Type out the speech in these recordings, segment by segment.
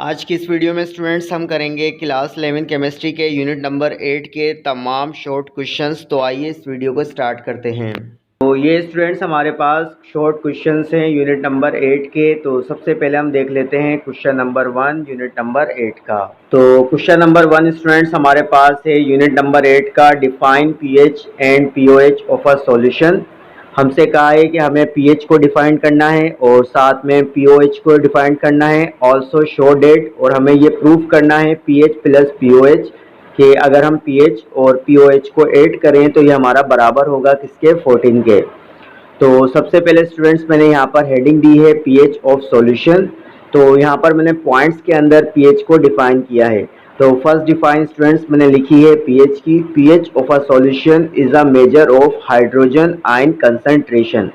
आज की इस वीडियो में स्टूडेंट्स हम करेंगे क्लास 11 केमिस्ट्री के यूनिट नंबर 8 के तमाम शॉर्ट क्वेश्चंस। तो आइए इस वीडियो को स्टार्ट करते हैं। तो ये स्टूडेंट्स हमारे पास शॉर्ट क्वेश्चंस हैं यूनिट नंबर 8 के। तो सबसे पहले हम देख लेते हैं क्वेश्चन नंबर 1 यूनिट नंबर 8 का। तो क्वेश्चन नंबर 1 स्टूडेंट्स हमारे पास है यूनिट नंबर 8 का, define pH and pOH of a solution. हमसे कहा है कि हमें पीएच को डिफाइन करना है और साथ में पीओएच को डिफाइन करना है, ऑल्सो शो डेट, और हमें ये प्रूफ करना है पीएच प्लस पीओएच कि अगर हम पीएच और पीओएच को ऐड करें तो ये हमारा बराबर होगा किसके, 14 के। तो सबसे पहले स्टूडेंट्स मैंने यहाँ पर हेडिंग दी है पीएच ऑफ सॉल्यूशन। तो यहाँ पर मैंने पॉइंट्स के अंदर पीएच को डिफाइन किया है। तो फर्स्ट डिफाइन स्टूडेंट्स मैंने लिखी है पीएच की, pH of a solution is a measure of hydrogen ion concentration.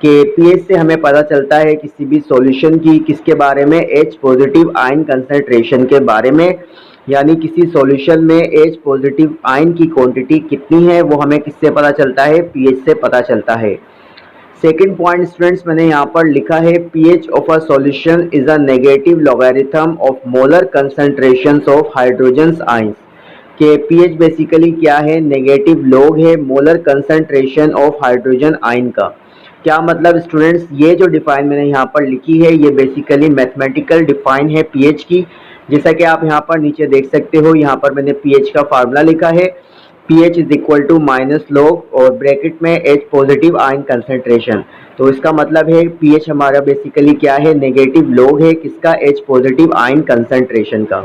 के पीएच से हमें पता चलता है किसी भी सॉल्यूशन की किसके बारे में, एच पॉजिटिव आयन कंसंट्रेशन के बारे में, यानी किसी सॉल्यूशन में एच पॉजिटिव आयन की क्वांटिटी कितनी है वो हमें किससे पता चलता है, पीएच से पता चलता है। सेकेंड पॉइंट स्टूडेंट्स मैंने यहाँ पर लिखा है pH of a solution is a negative logarithm of molar concentrations of hydrogen ions. के पीएच बेसिकली क्या है, नेगेटिव लॉग है molar concentration of hydrogen ion का। क्या मतलब स्टूडेंट्स, ये जो डिफाइन मैंने यहाँ पर लिखी है ये बेसिकली मैथमेटिकल डिफाइन है पीएच की। जैसा कि आप यहाँ पर नीचे देख सकते हो, यहाँ पर मैंने पीएच का फार्मूला लिखा है, pH is equal to minus log और ब्रैकेट में H पॉजिटिव आयन कंसंट्रेशन। तो इसका मतलब है pH हमारा बेसिकली क्या है, नेगेटिव लॉग है किसका, H पॉजिटिव आयन कंसंट्रेशन का।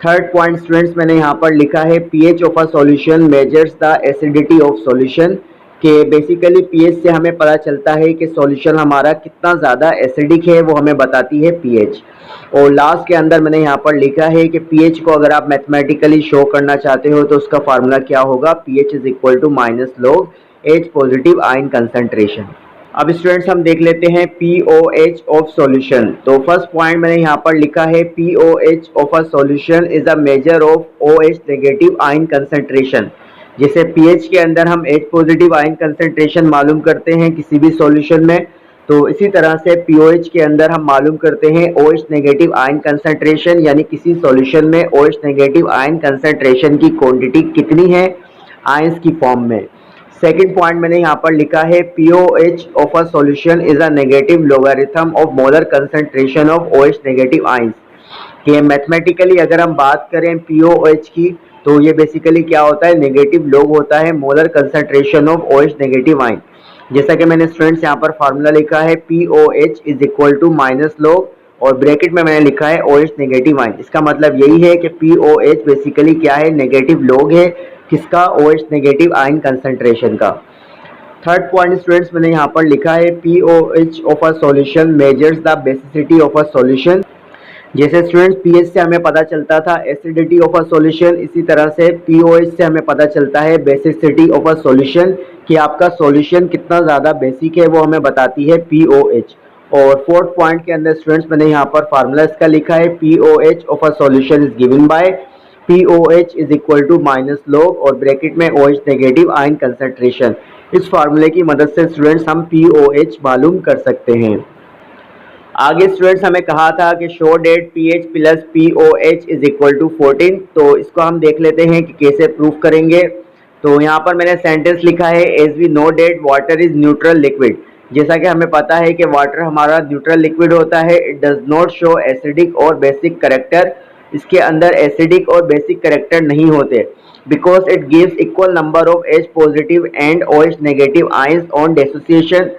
थर्ड पॉइंट स्टूडेंट्स मैंने यहाँ पर लिखा है pH of a solution measures the acidity of solution. कि बेसिकली pH से हमें पता चलता है कि सॉल्यूशन हमारा कितना ज़्यादा एसिडिक है, वो हमें बताती है pH। और लास्ट के अंदर मैंने यहाँ पर लिखा है कि pH को अगर आप मैथमेटिकली शो करना चाहते हो तो उसका फार्मूला क्या होगा, pH is equal to minus log H positive ion concentration. अब स्टूडेंट्स हम देख लेते हैं पीओएच ऑफ सॉल्यूशन। तो फर्स्ट पॉइंट मैंने यहाँ पर लिखा है pOH of a solution is a measure of OH negative ion concentration. जैसे पीएच के अंदर हम H पॉजिटिव आयन कंसंट्रेशन मालूम करते हैं किसी भी सॉल्यूशन में, तो इसी तरह से पीओएच के अंदर हम मालूम करते हैं OH नेगेटिव आयन कंसंट्रेशन, यानी किसी सॉल्यूशन में OH नेगेटिव आयन कंसंट्रेशन की क्वांटिटी कितनी है आयंस की फॉर्म में। सेकेंड पॉइंट मैंने यहाँ पर लिखा है pOH of a solution is a negative logarithm of molar concentration of OH negative ions. कि मैथमेटिकली अगर हम बात करें पीओएच की तो ये बेसिकली क्या होता है, नेगेटिव लॉग होता है molar concentration of OH negative ion. जैसा कि मैंने स्टूडेंट्स यहाँ पर फार्मूला लिखा है pOH is equal to minus log और ब्रैकेट में मैंने लिखा है OH नेगेटिव आयन। इसका मतलब यही है कि पीओएच बेसिकली क्या है, नेगेटिव लॉग है किसका, OH नेगेटिव आयन कंसंट्रेशन का। थर्ड पॉइंट स्टूडेंट्स मैंने यहाँ पर लिखा है pOH of a solution measures the basicity of a solution. जैसे स्टूडेंट्स पीएच से हमें पता चलता था एसिडिटी ऑफ अ सॉल्यूशन, इसी तरह से पीओएच से हमें पता चलता है बेसिसिटी ऑफ अ सॉल्यूशन कि आपका सॉल्यूशन कितना ज़्यादा बेसिक है वो हमें बताती है पीओएच। और फोर्थ पॉइंट के अंदर स्टूडेंट्स मैंने यहाँ पर फार्मूला इसका लिखा है pOH of a solution is given by pOH is equal to minus log और ब्रैकेट में OH नेगेटिव आयन कंसंट्रेशन। इस फार्मूले की मदद से स्टूडेंट्स हम पीओएच मालूम कर सकते हैं। आगे स्टूडेंट्स हमें कहा था कि show that pH plus pOH is equal to 14। तो इसको हम देख लेते हैं कि कैसे प्रूफ करेंगे। तो यहाँ पर मैंने सेंटेंस लिखा है as we know that water is neutral liquid. जैसा कि हमें पता है कि वाटर हमारा न्यूट्रल लिक्विड होता है, it does not show acidic और बेसिक करेक्टर। इसके अंदर एसिडिक और बेसिक करेक्टर नहीं होते because it gives equal number of H positive and OH negative ions on dissociation.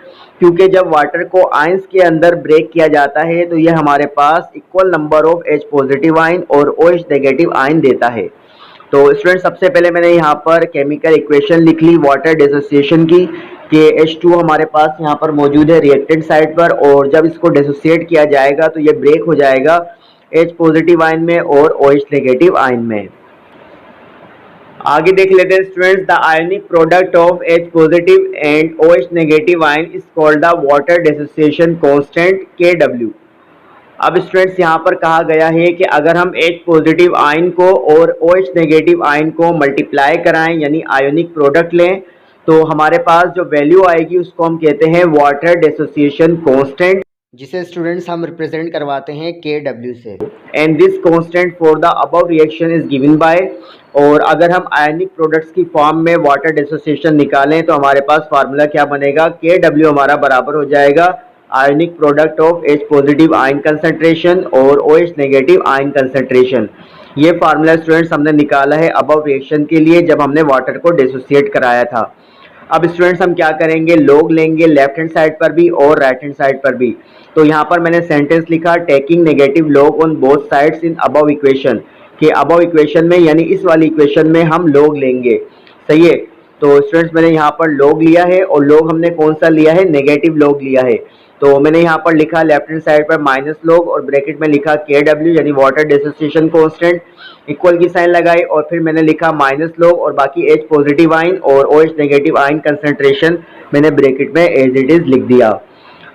क्योंकि जब वाटर को आयंस के अंदर ब्रेक किया जाता है तो ये हमारे पास equal number of H positive ion और OH नेगेटिव आयन देता है। तो स्टूडेंट सबसे पहले मैंने यहाँ पर केमिकल इक्वेशन लिख ली वाटर डिसोसिएशन की, कि H2 हमारे पास यहाँ पर मौजूद है रिएक्टेंट साइड पर, और जब इसको डिसोसिएट किया जाएगा तो ये ब्रेक हो जाएगा H पॉजिटिव आयन में और OH नेगेटिव आयन में। आगे देख लेते हैं students, the ionic product of H positive and OH negative ion is called the water dissociation constant Kw। अब स्टूडेंट्स यहाँ पर कहा गया है कि अगर हम H पॉजिटिव आयन को और OH नेगेटिव आयन को मल्टीप्लाई कराएं यानी आयोनिक प्रोडक्ट लें तो हमारे पास जो वैल्यू आएगी उसको हम कहते हैं वाटर डिसोसिएशन कांस्टेंट। जिसे स्टूडेंट्स हम रिप्रेजेंट करवाते हैं KW से। And this constant for the above reaction is given bye, और अगर हम आयनिक प्रोडक्ट्स की फॉर्म में वाटर डिसोसिएशन निकालें तो हमारे पास फार्मूला क्या बनेगा, KW हमारा बराबर हो जाएगा ionic product of H positive ion concentration और OH नेगेटिव आयन कंसंट्रेशन। ये फार्मूला स्टूडेंट्स हमने निकाला है अबव रिएक्शन के लिए जब हमने वाटर को डिसोसिएट कराया था। अब स्टूडेंट्स हम क्या करेंगे, लोग लेंगे लेफ्ट हैंड साइड पर भी और राइट हैंड साइड पर भी। तो यहाँ पर मैंने सेंटेंस लिखा taking negative log on both sides in above equation, कि अबव इक्वेशन में यानी इस वाली इक्वेशन में हम लॉग लेंगे। सही है, तो स्टूडेंट्स मैंने यहाँ पर लॉग लिया है और लॉग हमने कौन सा लिया है, नेगेटिव लॉग लिया है। तो मैंने यहाँ पर लिखा लेफ्ट हैंड साइड पर माइनस लॉग और ब्रैकेट में लिखा KW यानी वाटर डिसोसिएशन कांस्टेंट, इक्वल की साइन लगाई और फिर मैंने लिखा माइनस लॉग और बाकी H पॉजिटिव आयन और OH नेगेटिव आयन कंसंट्रेशन मैंने ब्रैकेट में एज इट इज लिख दिया।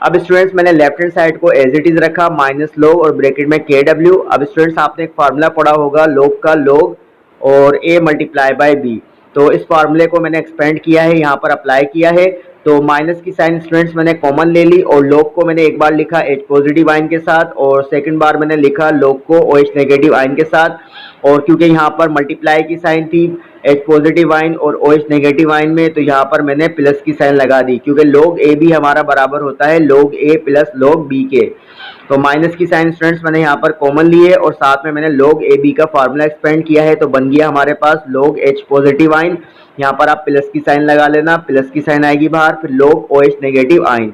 अब स्टूडेंट्स मैंने लेफ्ट हैंड साइड को एज इट इज रखा माइनस लॉग और ब्रैकेट में KW। अब स्टूडेंट्स आपने एक फार्मूला पढ़ा होगा लॉग का लॉग और A मल्टीप्लाई बाय B, तो इस फार्मूले को मैंने एक्सपेंड किया है, यहाँ पर अप्लाई किया है। तो माइनस की साइन स्टूडेंट्स मैंने कॉमन ले ली और लॉग को मैंने एक बार लिखा H पॉजिटिव आयन के साथ और सेकंड बार मैंने लिखा लॉग को OH नेगेटिव आयन के साथ। और क्योंकि यहाँ पर मल्टीप्लाई की साइन थी H पॉजिटिव आयन और OH नेगेटिव आयन में, तो यहाँ पर मैंने प्लस की साइन लगा दी क्योंकि log A भी हमारा बराबर होता है log A plus log B के। तो माइनस की साइन स्टूडेंट्स मैंने यहाँ पर कॉमन ली है और साथ में मैंने log AB का फार्मूला एक्सपेंड किया है, तो बन गया हमारे पास log H पॉजिटिव आयन। यहाँ पर आप प्लस की साइन लगा लेना, प्लस की साइन आएगी बाहर, फिर log OH नेगेटिव आयन।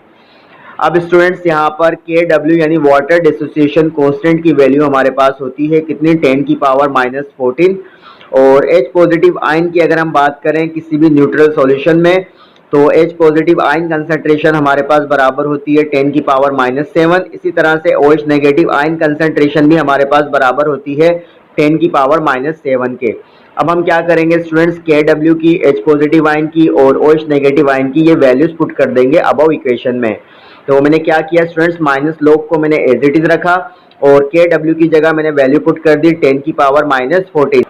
अब स्टूडेंट्स यहाँ पर KW यानी वाटर डिसोसिएशन कांस्टेंट की वैल्यू हमारे पास होती है कितनी, 10 की पावर -14। और H पॉजिटिव आयन की अगर हम बात करें किसी भी न्यूट्रल सॉल्यूशन में, तो H पॉजिटिव आयन कंसंट्रेशन हमारे पास बराबर होती है 10 की पावर -7। इसी तरह से OH नेगेटिव आयन कंसंट्रेशन भी हमारे पास बराबर होती है 10 की पावर -7 के। अब हम क्या करेंगे स्टूडेंट्स, KW की, H पॉजिटिव आयन की और OH नेगेटिव आयन की ये वैल्यूज पुट कर देंगे अबव इक्वेशन में। तो मैंने क्या किया स्टूडेंट्स, माइनस लॉग को मैंने एज इट इज रखा और KW की जगह मैंने वैल्यू पुट कर दी 10 की पावर -14,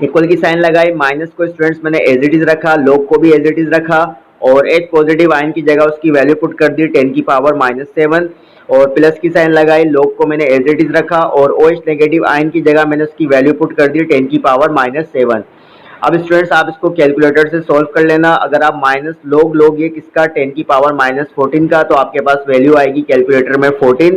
इक्वल की साइन लगाई। माइनस को स्टूडेंट्स मैंने एज इट इज रखा, लॉग को भी एज इट इज रखा और H पॉजिटिव आयन की जगह उसकी वैल्यू पुट कर दी 10 की पावर -7 और प्लस की साइन लगाई। लॉग को मैंने एज इट इज रखा और OH नेगेटिव आयन की जगह मैंने उसकी वैल्यू पुट कर दी 10 की पावर -7। अब स्टूडेंट्स आप इसको कैलकुलेटर से सॉल्व कर लेना। अगर आप माइनस लॉग लोगे किसका, 10 की पावर -14 का, तो आपके पास वैल्यू आएगी कैलकुलेटर में 14।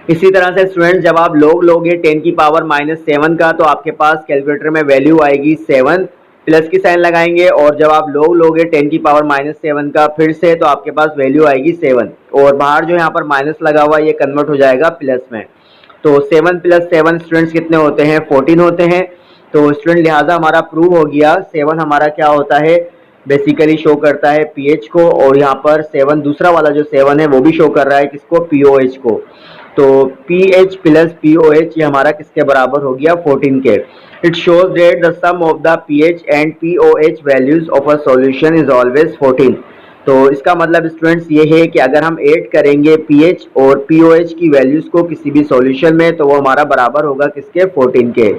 इसी तरह से स्टूडेंट्स जब आप लॉग लोगे 10 की पावर -7 का, तो आपके पास कैलकुलेटर में वैल्यू आएगी 7, प्लस की साइन लगाएंगे। और जब आप लॉग लोगे 10 की पावर -7 का फिर से, तो आपके पास वैल्यू आएगी 7 और बाहर जो यहाँ पर माइनस लगा हुआ ये कन्वर्ट हो जाएगा प्लस में। तो 7 + 7 स्टूडेंट्स कितने होते हैं, 14 होते हैं। तो स्टूडेंट लिहाजा हमारा प्रूव हो गया 7 हमारा क्या होता है, बेसिकली शो करता है पीएच को, और यहाँ पर 7 दूसरा वाला जो 7 है वो भी शो कर रहा है किसको, पीओएच को। तो पीएच प्लस पीओएच ये हमारा किसके बराबर हो गया, 14 के। It shows that the sum of the pH and pOH values of a solution is always 14। तो इसका मतलब स्टूडेंट्स ये है कि अगर हम ऐड करेंगे पीएच और पीओएच की वैल्यूज को किसी भी सॉल्यूशन में, तो वो हमारा बराबर होगा किसके, 14 के।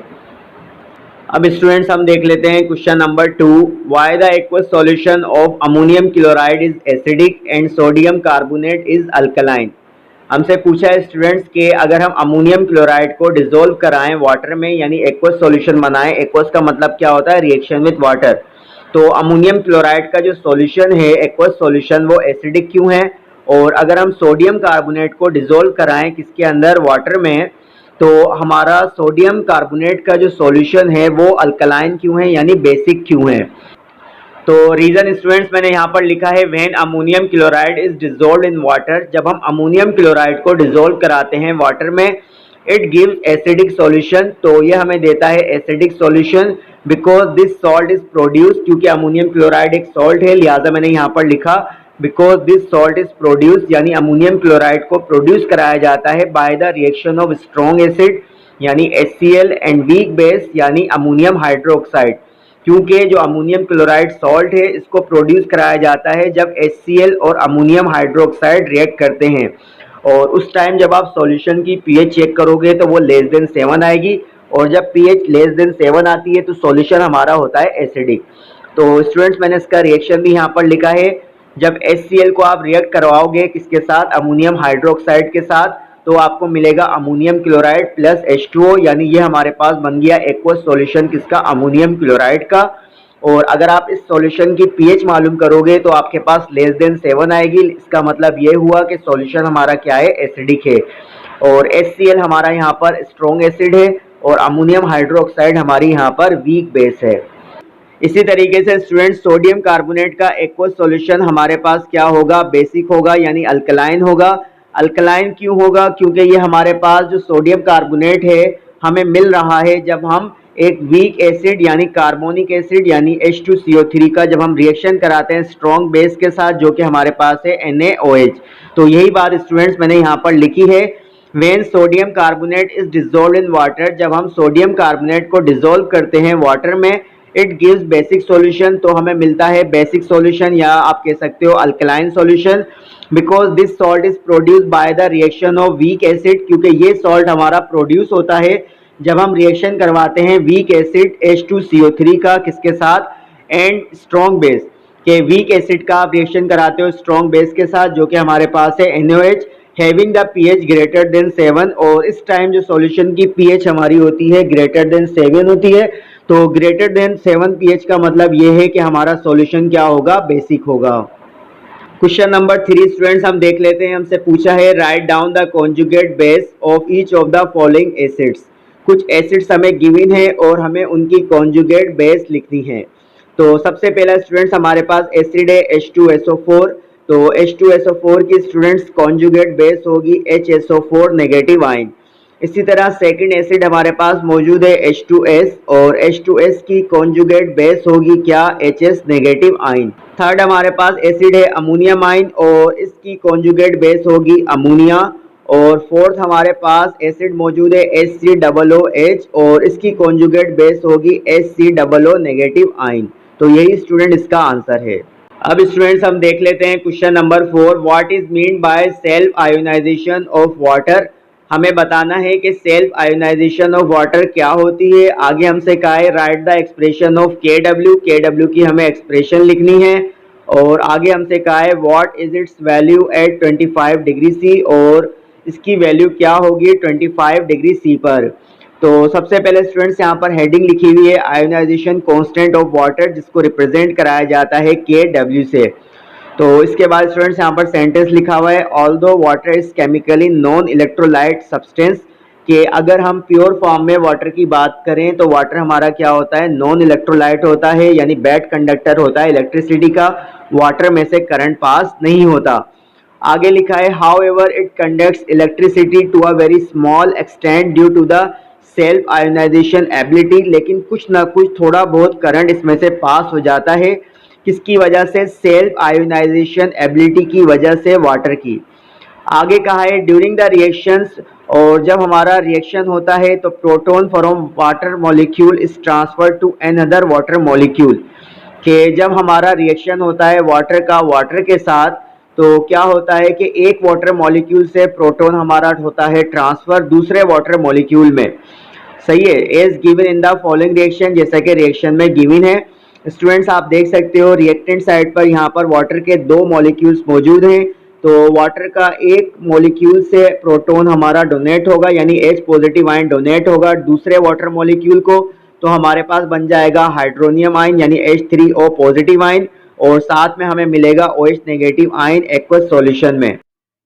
अब स्टूडेंट्स हम देख लेते हैं question number 2, why the aqueous solution of ammonium chloride is acidic and sodium carbonate is alkaline. हमसे पूछा है स्टूडेंट्स कि अगर हम अमोनियम क्लोराइड को डिसॉल्व कराएं वाटर में यानी एक्वस सॉल्यूशन बनाएं, एक्वस का मतलब क्या होता है, रिएक्शन विद वाटर। तो अमोनियम क्लोराइड का जो सॉल्यूशन है एक्वस सॉल्यूशन वो एसिडिक क्यों है, और अगर हम सोडियम कार्बोनेट को डिसॉल्व कराएं किसके अंदर, वाटर में, तो हमारा सोडियम कार्बोनेट का जो सॉल्यूशन है वो अल्कलाइन क्यों है यानी बेसिक क्यों है। तो रीजन स्टूडेंट्स मैंने यहाँ पर लिखा है when ammonium chloride is dissolved in water, जब हम अमोनियम क्लोराइड को डिसॉल्व कराते हैं वाटर में, इट गिव्स एसिडिक सॉल्यूशन, तो ये हमें देता है acidic solution because this salt is produce, क्योंकि अमोनियम क्लोराइड एक सॉल्ट है लिहाजा मैंने यहाँ पर लिखा because this salt is produce, यानी अमोनियम क्लोराइड को प्रोड्यूस कराया जाता है by the reaction of strong acid यानी HCl एंड वीक बेस यानी अमोनियम हाइड्रोक्साइड। क्योंकि जो अमोनियम क्लोराइड सॉल्ट है इसको प्रोड्यूस कराया जाता है जब HCl और अमोनियम हाइड्रोक्साइड रिएक्ट करते हैं, और उस टाइम जब आप सॉल्यूशन की पीएच चेक करोगे तो वो लेस देन 7 आएगी, और जब पीएच लेस देन 7 आती है तो सॉल्यूशन हमारा होता है एसिडिक। तो स्टूडेंट्स मैंने इसका रिएक्शन भी यहाँ पर लिखा है, जब HCl को आप रिएक्ट करवाओगे किसके साथ, अमोनियम हाइड्रोक्साइड के साथ, तो आपको मिलेगा अमोनियम क्लोराइड प्लस H2O, यानी ये हमारे पास बन गया एक्वस सॉल्यूशन किसका, अमोनियम क्लोराइड का। और अगर आप इस सॉल्यूशन की पीएच मालूम करोगे तो आपके पास लेस देन 7 आएगी। इसका मतलब ये हुआ कि सॉल्यूशन हमारा क्या है, एसिडिक है। और HCl हमारा यहाँ पर स्ट्रॉन्ग एसिड है और अमोनियम हाइड्रोक्साइड हमारी यहाँ पर वीक बेस है। इसी तरीके से स्टूडेंट सोडियम कार्बोनेट का एक्वस सॉल्यूशन हमारे पास क्या होगा, बेसिक होगा यानी अल्कलाइन होगा। अल्कलाइन क्यों होगा, क्योंकि ये हमारे पास जो सोडियम कार्बोनेट है हमें मिल रहा है जब हम एक वीक एसिड यानी कार्बोनिक एसिड यानी H2CO3 का जब हम रिएक्शन कराते हैं स्ट्रॉन्ग बेस के साथ, जो कि हमारे पास है NaOH। तो यही बात स्टूडेंट्स मैंने यहाँ पर लिखी है, when sodium carbonate is dissolve in water, जब हम सोडियम कार्बोनेट को डिजोल्व करते हैं वाटर में, इट गिव्स बेसिक सॉल्यूशन, तो हमें मिलता है बेसिक सॉल्यूशन या आप कह सकते हो alkaline solution. Because this salt is produce by the reaction of weak acid, क्योंकि ये सॉल्ट हमारा प्रोड्यूस होता है जब हम रिएक्शन करवाते हैं वीक एसिड H2CO3 का किसके साथ, एंड स्ट्रॉन्ग बेस के वीक एसिड का आप रिएक्शन कराते हो स्ट्रॉन्ग बेस के साथ, जो कि हमारे पास है NaOH having the pH greater than 7। और इस टाइम जो सॉल्यूशन की pH हमारी होती है ग्रेटर देन 7 होती है। तो ग्रेटर देन 7 pH का मतलब ये है कि हमारा सॉल्यूशन क्या होगा, बेसिक होगा। क्वेश्चन नंबर 3 स्टूडेंट्स हम देख लेते हैं, हमसे पूछा है write down the conjugate base of each of the following acids. कुछ एसिड्स हमें गिवन है और हमें उनकी कॉन्जुगेट बेस लिखनी है। तो सबसे पहला स्टूडेंट्स हमारे पास एसिड है H2SO4, तो H2SO4 की स्टूडेंट्स कॉन्जुगेट बेस होगी HSO4 नेगेटिव आयन। इसी तरह सेकंड एसिड हमारे पास मौजूद है H2S, और H2S की कॉन्जुगेट बेस होगी क्या, HS नेगेटिव आयन। थर्ड हमारे पास एसिड है अमोनियम आयन और इसकी कॉन्जुगेट बेस होगी अमोनिया। और फोर्थ हमारे पास एसिड मौजूद है HCOOH और इसकी कॉन्जुगेट बेस होगी HCOO नेगेटिव आयन। तो यही स्टूडेंट इसका आंसर है। अब स्टूडेंट्स हम देख लेते हैं question number 4, what is mean by self ionization of water. हमें बताना है कि सेल्फ आयोनाइजेशन ऑफ वाटर क्या होती है। आगे हमसे कहा है right the expression of KW की हमें एक्सप्रेशन लिखनी है। और आगे हमसे कहा है what is its value at 25 degree C, और इसकी वैल्यू क्या होगी 25 डिग्री सी पर। तो सबसे पहले स्टूडेंट्स यहाँ पर हेडिंग लिखी हुई है आयोनाइजेशन कांस्टेंट ऑफ वाटर, जिसको रिप्रेजेंट कराया जाता है KW से। तो इसके बाद स्टूडेंट्स यहाँ पर सेंटेंस लिखा हुआ है although water is chemically non electrolyte substance, कि अगर हम प्योर फॉर्म में वाटर की बात करें तो वाटर हमारा क्या होता है, नॉन इलेक्ट्रोलाइट होता है, यानी बैड कंडक्टर होता है इलेक्ट्रिसिटी का, वाटर में से करंट पास नहीं होता। आगे लिखा है however it conducts electricity to a very small extent due to the self ionization ability, लेकिन कुछ ना कुछ थोड़ा बहुत करंट इसमें से पास हो जाता है, किसकी वजह से, सेल्फ आयोनाइजेशन एबिलिटी की वजह से वाटर की। आगे कहा है ड्यूरिंग द रिएक्शंस, और जब हमारा रिएक्शन होता है तो proton from water molecule is transfer to another water molecule, कि जब हमारा रिएक्शन होता है वाटर का वाटर के साथ, तो क्या होता है कि एक वाटर मॉलिक्यूल से प्रोटॉन हमारा होता है ट्रांसफर दूसरे वाटर मॉलिक्यूल में। सही है, as given in the following reaction, जैसा कि रिएक्शन में गिवन है। स्टूडेंट्स आप देख सकते हो रिएक्टेंट साइड पर यहाँ पर वाटर के दो मॉलिक्यूल्स मौजूद हैं। तो वाटर का एक मॉलिक्यूल से प्रोटॉन हमारा डोनेट होगा, यानी H पॉजिटिव आयन डोनेट होगा दूसरे वाटर मॉलिक्यूल को, तो हमारे पास बन जाएगा हाइड्रोनियम आयन यानी H3O पॉजिटिव आयन, और साथ में हमें मिलेगा OH negative ion aqueous solution में।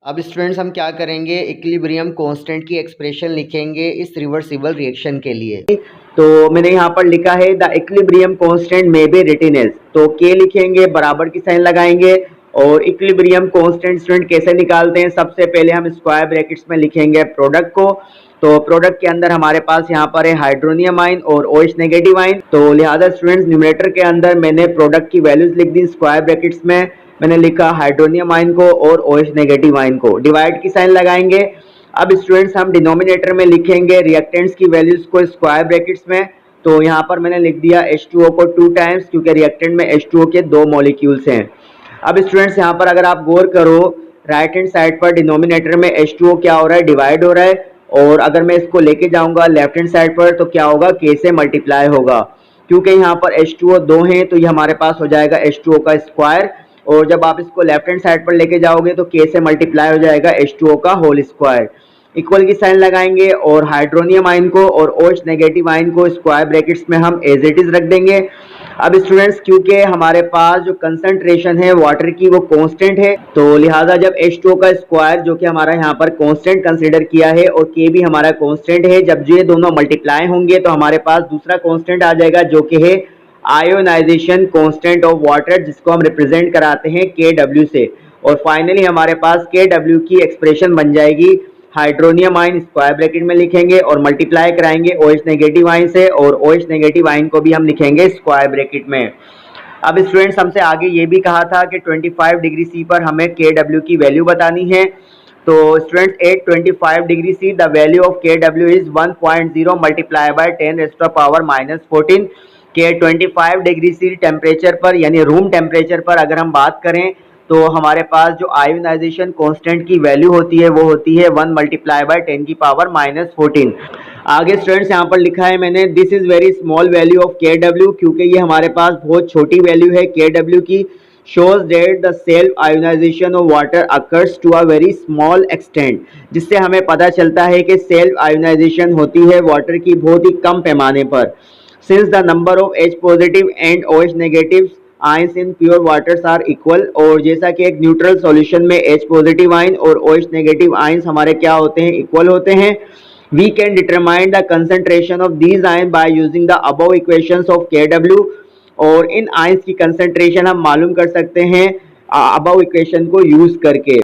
अब स्टूडेंट्स हम क्या करेंगे, इक्विलिब्रियम कांस्टेंट की एक्सप्रेशन लिखेंगे इस रिवर्सिबल रिएक्शन के लिए। तो मैंने यहाँ पर लिखा है द इक्विलिब्रियम कांस्टेंट में बी रिटन एज, तो K लिखेंगे, बराबर की साइन लगाएंगे। और इक्विलिब्रियम कांस्टेंट स्टूडेंट कैसे निकालते हैं, सबसे पहले हम स्क्वायर ब्रैकेट्स में लिखेंगे प्रोडक्ट को। तो प्रोडक्ट के अंदर हमारे पास यहाँ पर है हाइड्रोनियम आयन और OH नेगेटिव आयन, तो लिहाजा स्टूडेंट्स न्यूमरेटर के अंदर मैंने प्रोडक्ट की वैल्यूज लिख दी, स्क्वायर ब्रैकेट्स में मैंने लिखा हाइड्रोनियम आयन को और OH नेगेटिव आयन को, डिवाइड की साइन लगाएंगे। अब स्टूडेंट्स हम डिनोमिनेटर में लिखेंगे रिएक्टेंट्स की वैल्यूज को स्क्वायर ब्रैकेट्स में। तो यहाँ पर मैंने लिख दिया H2O को 2 टाइम्स, क्योंकि रिएक्टेंट में H2O के 2 मॉलिक्यूल्स हैं। अब स्टूडेंट्स यहाँ पर अगर आप गौर करो राइट हैंड साइड पर डिनोमिनेटर में H2O क्या हो रहा है, डिवाइड हो रहा है, और अगर मैं इसको लेके जाऊंगा लेफ्ट हैंड साइड पर तो क्या होगा, K से मल्टीप्लाई होगा, क्योंकि यहाँ पर H2O 2 हैं तो ये हमारे पास हो जाएगा H2O का स्क्वायर। और जब आप इसको लेफ्ट हैंड साइड पर लेके जाओगे तो K से मल्टीप्लाई हो जाएगा H2O का होल स्क्वायर। इक्वल की साइन लगाएंगे और हाइड्रोनियम आयन को और OH नेगेटिव आयन को स्क्वायर ब्रैकेट्स में हम एज इट इज रख देंगे। अब स्टूडेंट्स क्योंकि हमारे पास जो कंसंट्रेशन है वाटर की वो कांस्टेंट है, तो लिहाजा जब H2O का स्क्वायर जो कि हमारा यहाँ पर कांस्टेंट कंसीडर किया है और K भी हमारा कांस्टेंट है, जब ये दोनों मल्टीप्लाई होंगे तो हमारे पास दूसरा कांस्टेंट आ जाएगा जो कि है आयोनाइजेशन कांस्टेंट ऑफ वाटर, जिसको हम रिप्रेजेंट कराते हैं KW से। और फाइनली हमारे पास KW की एक्सप्रेशन बन जाएगी हाइड्रोनियम आयन स्क्वायर ब्रैकेट में लिखेंगे और मल्टीप्लाई कराएंगे OH नेगेटिव आयन से, और OH नेगेटिव आयन को भी हम लिखेंगे स्क्वायर ब्रैकेट में। अब स्टूडेंट्स हमसे आगे ये भी कहा था कि 25 डिग्री सी पर हमें KW की वैल्यू बतानी है। तो students at 25 degree C the value of KW is 1.0 multiply by 10 raise to the power -14 के 25 डिग्री सी टेम्परेचर पर यानी रूम टेम्परेचर पर अगर हम बात करें तो हमारे पास जो आयोनाइजेशन कांस्टेंट की वैल्यू होती है वो होती है 1 मल्टीप्लाई बाय 10 की पावर -14। आगे स्टूडेंट्स यहाँ पर लिखा है मैंने this is very small value of KW, क्योंकि ये हमारे पास बहुत छोटी वैल्यू है KW की, shows that the self ionization of water occurs to a very small extent, जिससे हमें पता चलता है कि सेल्फ आयोनाइजेशन होती है वाटर की बहुत ही कम पैमाने पर। Since the number of H positive and OH negative ions in pure waters are equal, और जैसा कि एक न्यूट्रल सॉल्यूशन में H पॉजिटिव आयन और OH नेगेटिव आयंस हमारे क्या होते हैं, इक्वल होते हैं। We can determine the concentration of these ions by using the above equations of KW, और इन आयंस की कंसंट्रेशन हम मालूम कर सकते हैं अबव इक्वेशन को यूज करके।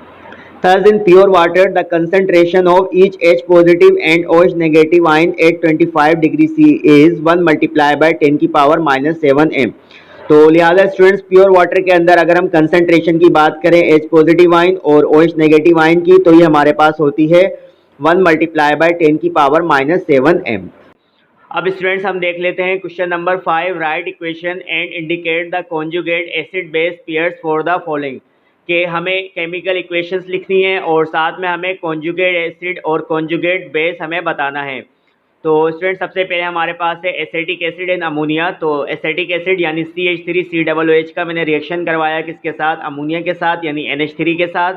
Thus in pure water the concentration of each H positive and OH negative ion at 25 degree C is 1 multiplied by 10 की पावर -7 m। तो लिहाजा स्टूडेंट्स प्योर वाटर के अंदर अगर हम कंसंट्रेशन की बात करें H पॉजिटिव आयन और OH नेगेटिव आयन की, तो ये हमारे पास होती है 1 मल्टीप्लाई बाय 10 की पावर -7 m। अब स्टूडेंट्स हम देख लेते हैं question number 5, right equation and indicate the conjugate acid base pairs for the following, कि हमें केमिकल इक्वेशंस लिखनी है और साथ में हमें कॉन्जुगेट एसिड और कॉन्जुगेट बेस हमें बताना है। तो स्टूडेंट सबसे पहले हमारे पास है एसिटिक एसिड एंड अमोनिया। तो एसिटिक एसिड यानी CH3COOH का मैंने रिएक्शन करवाया किसके साथ, अमोनिया के साथ यानी NH3 के साथ।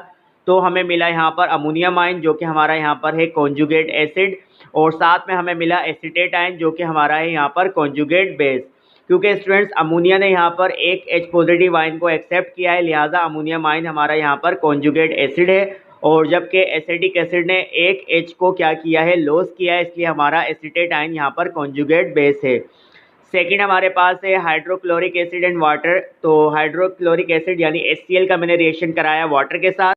तो हमें मिला यहाँ पर अमोनियम आयन जो कि हमारा यहाँ पर है कॉन्जुगेट एसिड, और साथ में हमें मिला एसीटेट आयन जो कि हमारा है यहाँ पर कॉन्जुगेट बेस। क्योंकि स्टूडेंट्स अमोनिया ने यहाँ पर एक H पॉजिटिव आयन को एक्सेप्ट किया है, लिहाजा अमोनियम आयन हमारा यहाँ पर कॉन्जुगेट एसिड है, और जबकि एसिटिक एसिड ने एक H को क्या किया है, लॉस किया है, इसलिए हमारा एसीटेट आयन यहाँ पर कॉन्जुगेट बेस है। सेकंड हमारे पास है हाइड्रोक्लोरिक एसिड एंड वाटर। तो हाइड्रोक्लोरिक एसिड यानी HCl का मैंने रिएक्शन कराया वाटर के साथ,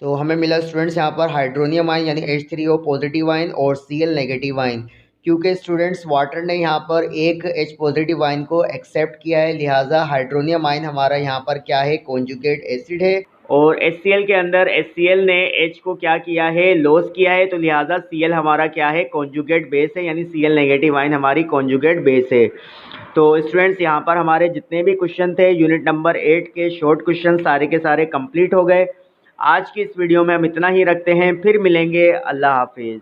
तो हमें मिला स्टूडेंट्स यहाँ पर हाइड्रोनियम आयन यानी H3O पॉजिटिव आयन और Cl नेगेटिव आयन। क्योंकि स्टूडेंट्स वाटर ने यहाँ पर एक H पॉजिटिव आयन को एक्सेप्ट किया है, लिहाजा हाइड्रोनियम आयन हमारा यहाँ पर क्या है, कॉन्जुगेट एसिड है, और HCl के अंदर HCl ने H को क्या किया है, लॉस किया है, तो लिहाजा Cl हमारा क्या है, कॉन्जुगेट बेस है, यानी Cl नेगेटिव आयन हमारी कॉन्जुगेट बेस है। तो स्टूडेंट्स यहाँ पर हमारे जितने भी क्वेश्चन थे यूनिट नंबर 8 के शॉर्ट क्वेश्चन सारे के सारे कंप्लीट हो गए। आज की इस वीडियो में हम इतना ही रखते हैं, फिर मिलेंगे। अल्लाह हाफिज़।